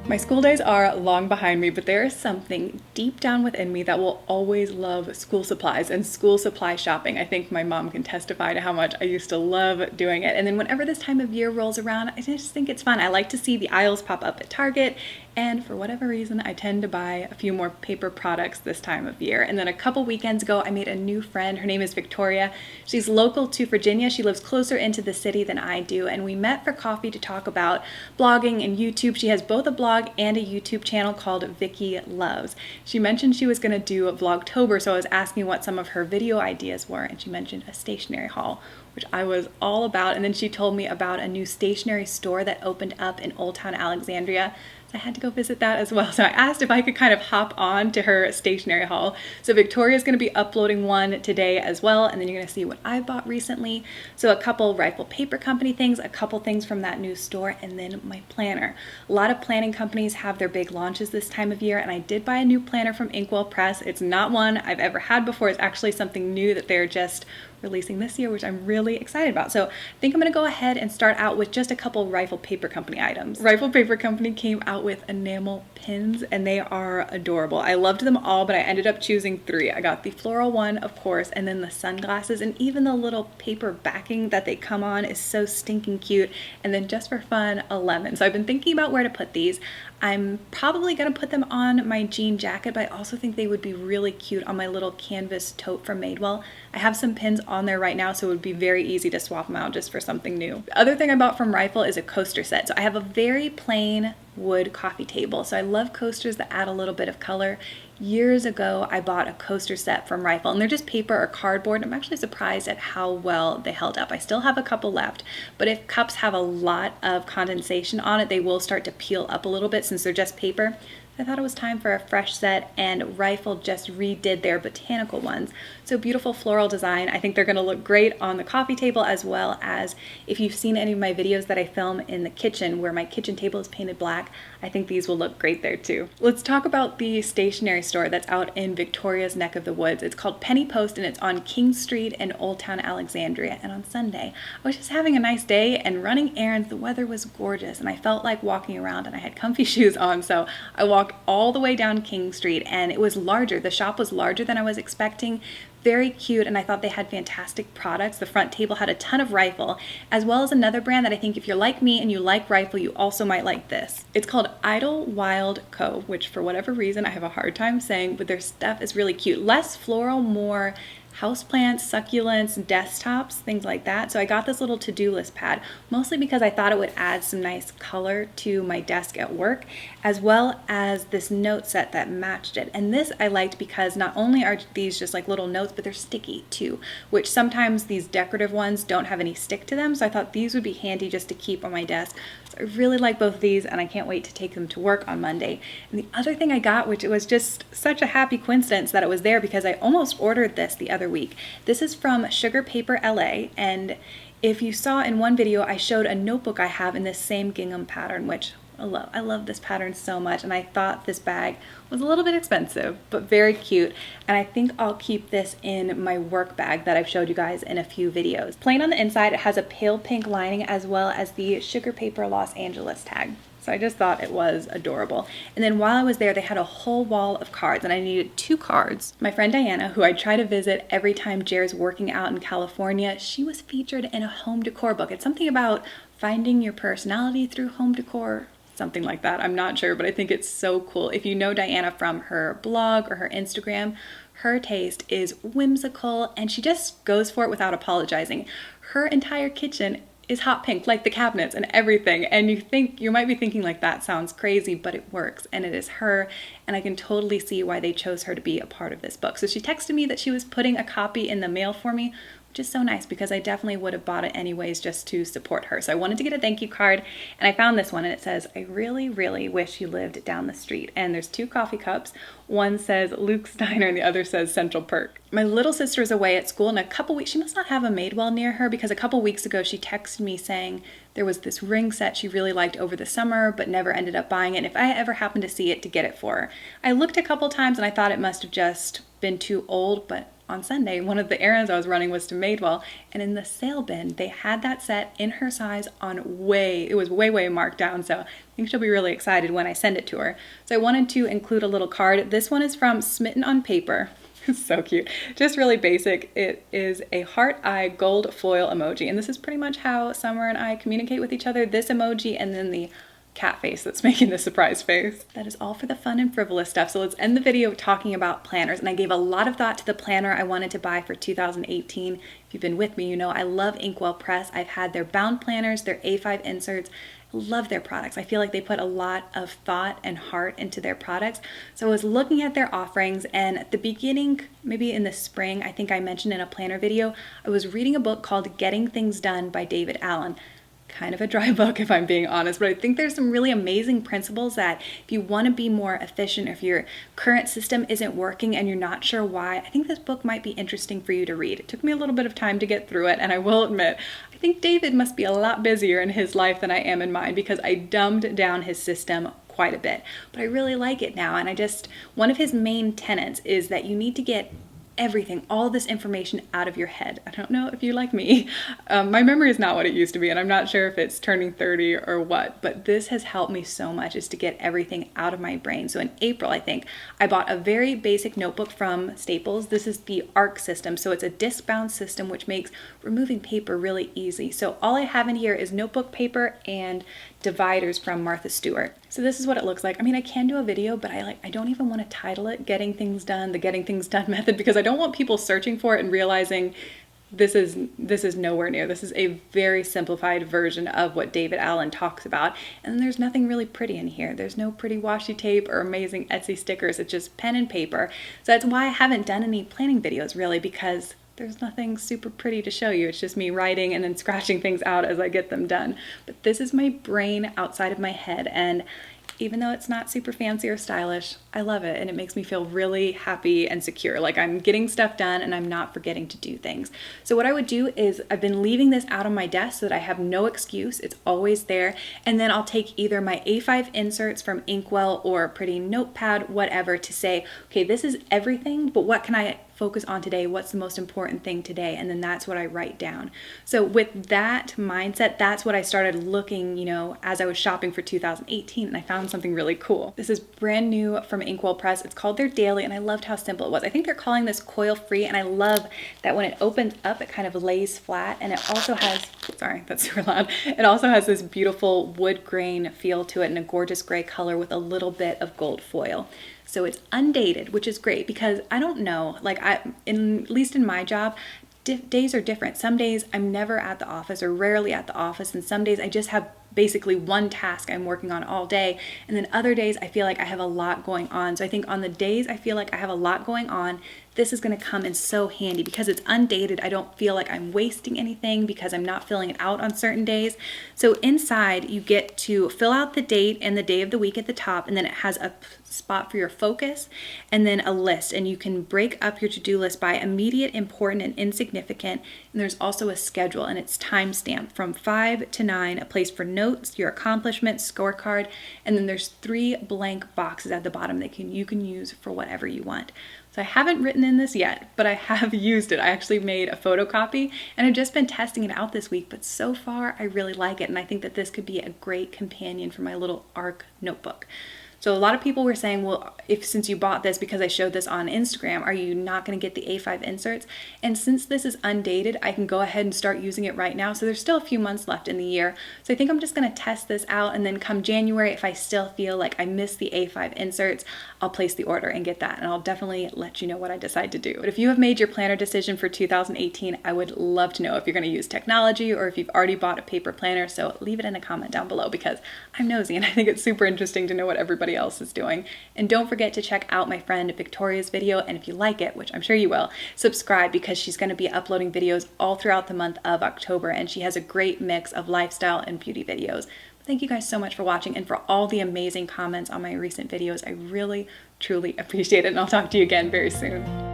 My school days are long behind me, but there is something deep down within me that will always love school supplies and school supply shopping. I think my mom can testify to how much I used to love doing it. And then whenever this time of year rolls around, I just think it's fun. I like to see the aisles pop up at Target, and for whatever reason, I tend to buy a few more paper products this time of year. And then a couple weekends ago, I made a new friend. Her name is Victoria. She's local to Virginia. She lives closer into the city than I do, and we met for coffee to talk about blogging and YouTube. She has both a blog and a YouTube channel called Viciloves. She mentioned she was going to do a Vlogtober, so I was asking what some of her video ideas were, and she mentioned a stationery haul, which I was all about. And then she told me about a new stationery store that opened up in Old Town Alexandria. I had to go visit that as well. So I asked if I could kind of hop on to her stationery haul. So Victoria's going to be uploading one today as well, and then you're going to see what I bought recently. So a couple Rifle Paper Company things, a couple things from that new store, and then my planner. A lot of planning companies have their big launches this time of year, and I did buy a new planner from Inkwell Press. It's not one I've ever had before. It's actually something new that they're just releasing this year, which I'm really excited about. So I think I'm going to go ahead and start out with just a couple Rifle Paper Company items. Rifle Paper Company came out with enamel pins, and they are adorable. I loved them all, but I ended up choosing 3. I got the floral one, of course, and then the sunglasses, and even the little paper backing that they come on is so stinking cute. And then just for fun, a lemon. So I've been thinking about where to put these. I'm probably going to put them on my jean jacket, but I also think they would be really cute on my little canvas tote from Madewell. I have some pins on there right now, so it would be very easy to swap them out just for something new. The other thing I bought from Rifle is a coaster set. So I have a very plain wood coffee table. So I love coasters that add a little bit of color. Years ago, I bought a coaster set from Rifle, and they're just paper or cardboard. I'm actually surprised at how well they held up. I still have a couple left, but if cups have a lot of condensation on it, they will start to peel up a little bit since they're just paper. I thought it was time for a fresh set, and Rifle just redid their botanical ones. So beautiful floral design. I think they're going to look great on the coffee table, as well as if you've seen any of my videos that I film in the kitchen where my kitchen table is painted black, I think these will look great there too. Let's talk about the stationery store that's out in Victoria's neck of the woods. It's called Penny Post, and it's on King Street in Old Town Alexandria. And on Sunday, I was just having a nice day and running errands. The weather was gorgeous, and I felt like walking around, and I had comfy shoes on, so I walked all the way down King Street, and it was larger. The shop was larger than I was expecting. Very cute, and I thought they had fantastic products. The front table had a ton of Rifle, as well as another brand that I think if you're like me and you like Rifle, you also might like this. It's called Idlewild Cove, which for whatever reason I have a hard time saying, but their stuff is really cute. Less floral, more houseplants, succulents, desktops, things like that. So I got this little to-do list pad, mostly because I thought it would add some nice color to my desk at work, as well as this note set that matched it. And this I liked because not only are these just like little notes, but they're sticky too, which sometimes these decorative ones don't have any stick to them. So I thought these would be handy just to keep on my desk. So I really like both of these, and I can't wait to take them to work on Monday. And the other thing I got, which it was just such a happy coincidence that it was there because I almost ordered this the other week. This is from Sugar Paper LA, and if you saw in one video, I showed a notebook I have in this same gingham pattern, which I love this pattern so much, and I thought this bag was a little bit expensive, but very cute, and I think I'll keep this in my work bag that I've showed you guys in a few videos. Plain on the inside, it has a pale pink lining as well as the Sugar Paper Los Angeles tag. So I just thought it was adorable. And then while I was there, they had a whole wall of cards, and I needed 2 cards. My friend Diana, who I try to visit every time Jer's working out in California, she was featured in a home decor book. It's something about finding your personality through home decor, something like that. I'm not sure, but I think it's so cool. If you know Diana from her blog or her Instagram, her taste is whimsical, and she just goes for it without apologizing. Her entire kitchen is hot pink, like the cabinets and everything, and you might be thinking like that sounds crazy, but it works, and it is her, and I can totally see why they chose her to be a part of this book. So she texted me that she was putting a copy in the mail for me, which is so nice because I definitely would have bought it anyways just to support her. So I wanted to get a thank you card, and I found this one, and it says, "I really, really wish you lived down the street." And there's 2 coffee cups. One says Luke's Diner and the other says Central Perk. My little sister is away at school in a couple weeks. She must not have a Madewell near her because a couple weeks ago she texted me saying there was this ring set she really liked over the summer but never ended up buying it, and if I ever happened to see it, to get it for her. I looked a couple times and I thought it must have just been too old, but on Sunday, one of the errands I was running was to Madewell, and in the sale bin, they had that set in her size on it was way marked down, so I think she'll be really excited when I send it to her. So I wanted to include a little card. This one is from Smitten on Paper. So cute. Just really basic. It is a heart eye gold foil emoji, and this is pretty much how Summer and I communicate with each other. This emoji and then the cat face that's making the surprise face. That is all for the fun and frivolous stuff. So let's end the video talking about planners. And I gave a lot of thought to the planner I wanted to buy for 2018. If you've been with me, you know I love Inkwell Press. I've had their bound planners, their A5 inserts. I love their products. I feel like they put a lot of thought and heart into their products. So I was looking at their offerings, and at the beginning, maybe in the spring, I think I mentioned in a planner video, I was reading a book called Getting Things Done by David Allen. Kind of a dry book if I'm being honest, but I think there's some really amazing principles that if you want to be more efficient, if your current system isn't working and you're not sure why, I think this book might be interesting for you to read. It took me a little bit of time to get through it, and I will admit, I think David must be a lot busier in his life than I am in mine, because I dumbed down his system quite a bit, but I really like it now. And one of his main tenets is that you need to get everything, all this information out of your head. I don't know if you're like me. My memory is not what it used to be, and I'm not sure if it's turning 30 or what, but this has helped me so much, is to get everything out of my brain. So in April, I think, I bought a very basic notebook from Staples. This is the ARC system. So it's a disc-bound system, which makes removing paper really easy. So all I have in here is notebook paper and dividers from Martha Stewart. So this is what it looks like. I mean, I can do a video, but I don't even want to title it Getting Things Done, the Getting Things Done method, because I don't want people searching for it and realizing this is nowhere near. This is a very simplified version of what David Allen talks about. And there's nothing really pretty in here. There's no pretty washi tape or amazing Etsy stickers. It's just pen and paper. So that's why I haven't done any planning videos really, because there's nothing super pretty to show you. It's just me writing and then scratching things out as I get them done. But this is my brain outside of my head, and even though it's not super fancy or stylish, I love it, and it makes me feel really happy and secure. Like I'm getting stuff done and I'm not forgetting to do things. So what I would do is, I've been leaving this out on my desk so that I have no excuse. It's always there. And then I'll take either my A5 inserts from Inkwell or a pretty notepad, whatever, to say, okay, this is everything, but what can I focus on today? What's the most important thing today? And then that's what I write down. So with that mindset, that's what I started looking, as I was shopping for 2018, and I found something really cool. This is brand new from Inkwell Press. It's called their Daily, and I loved how simple it was. I think they're calling this coil free, and I love that when it opens up, it kind of lays flat, and it also has, sorry, that's super loud. It also has this beautiful wood grain feel to it and a gorgeous gray color with a little bit of gold foil. So it's undated, which is great, because I don't know, at least in my job, days are different. Some days I'm never at the office or rarely at the office, and some days I just have basically one task I'm working on all day, and then other days I feel like I have a lot going on. So I think on the days I feel like I have a lot going on, this is going to come in so handy. Because it's undated, I don't feel like I'm wasting anything because I'm not filling it out on certain days. So inside you get to fill out the date and the day of the week at the top, and then it has a spot for your focus and then a list, and you can break up your to-do list by immediate, important, and insignificant. And there's also a schedule, and it's time stamped from 5 to 9, a place for notes, your accomplishments, scorecard, and then there's 3 blank boxes at the bottom that you can use for whatever you want. So I haven't written in this yet, but I have used it. I actually made a photocopy, and I've just been testing it out this week, but so far I really like it, and I think that this could be a great companion for my little ARC notebook. So a lot of people were saying, well, since you bought this, because I showed this on Instagram, are you not going to get the A5 inserts? And since this is undated, I can go ahead and start using it right now. So there's still a few months left in the year. So I think I'm just going to test this out, and then come January, if I still feel like I miss the A5 inserts, I'll place the order and get that. And I'll definitely let you know what I decide to do. But if you have made your planner decision for 2018, I would love to know if you're going to use technology or if you've already bought a paper planner. So leave it in a comment down below, because I'm nosy and I think it's super interesting to know what everybody else is doing. And don't forget to check out my friend Victoria's video, and if you like it, which I'm sure you will, subscribe, because she's going to be uploading videos all throughout the month of October, and she has a great mix of lifestyle and beauty videos. Thank you guys so much for watching and for all the amazing comments on my recent videos. I really, truly appreciate it, and I'll talk to you again very soon.